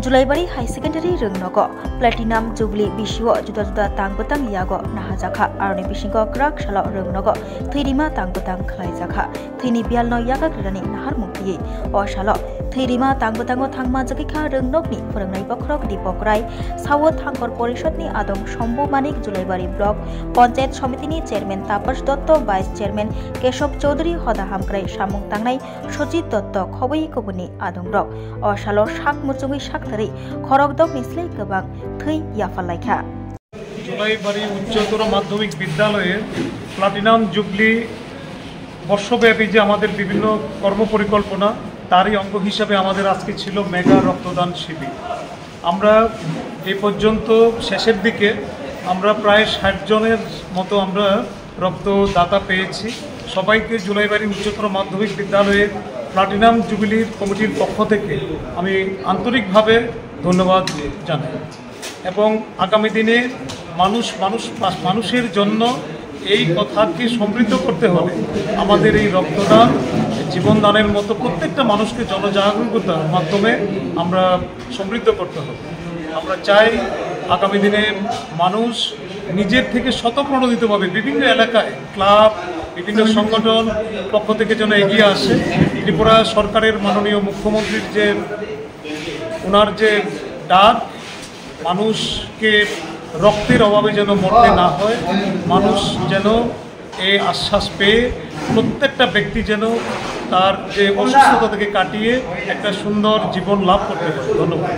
जुलाइबारि high secondary रोंनगो platinum jubilee बिशिओ जुदा जुदा तांगबतां यागो नाहाजाखा आरनि बिशिंगो क्राक शालो रोंनगो थैरिमा तांगबतां खलाइजाखा थैनि बियालनो यागा ग्रानि नाहार मुक्तियै अ शालो थैरिमा तांगबतांगो थांमा जगिखा रोंनगनि फोरोंनाय बख्रक दीपकराय सावो थांकर परिषदनि आदम शम्भु मानिक जुलाइबारि ब्लक पंचायत समितिनि चेयरमैन तापस दत्त वाइस चेयरमैन केशव चौधरी हदा हामक्राय सामुं तांनाय सजित दत्त खबै कबुनि आदम रक अ शालो शाक मुचुङै शाकथारै खरक दक निस्लै गोबां थै याफालायखा जुलाइबारि उच्चतर माध्यमिक विद्यालये प्लाटिनाम जुबली बर्षव्यापी जे आमादेर विभिन्न कर्मपरिकल्पना तारই अंग हिसाবে আমাদের আজকে ছিল মেগা রক্তদান শিবির। আমরা এই পর্যন্ত শেষের দিকে আমরা প্রায় ৬০ জনের মতো আমরা রক্তদাতা পেয়েছি। সবাইকে জুলাইবাড়ি উচ্চতর মাধ্যমিক বিদ্যালয়ের প্লাটিনাম জুবিলির কমিটির পক্ষ থেকে আমি আন্তরিকভাবে ধন্যবাদ জানাই এবং আগামী দিনে মানুষের জন্য এই কথাকে সমৃদ্ধ করতে হলে আমাদের এই রক্তদান জীবনদানের মতো প্রত্যেকটা মানুষকে জনজাগরুকতার মাধ্যমে আমরা সমৃদ্ধ করতে হবে। আমরা চাই আগামী দিনে মানুষ নিজের থেকে স্বতঃপ্রণোদিতভাবে বিভিন্ন এলাকায় ক্লাব বিভিন্ন সংগঠন পক্ষ থেকে যেন এগিয়ে আসে। ত্রিপুরা সরকারের মাননীয় মুখ্যমন্ত্রীর যে ওনার যে ডাক মানুষকে রক্তের অভাবে যেন মরতে না হয়, মানুষ যেন এই আশ্বাস পেয়ে প্রত্যেকটা ব্যক্তি যেন তার যে অসুস্থতা থেকে কাটিয়ে একটা সুন্দর জীবন লাভ করতে পারে। ধন্যবাদ।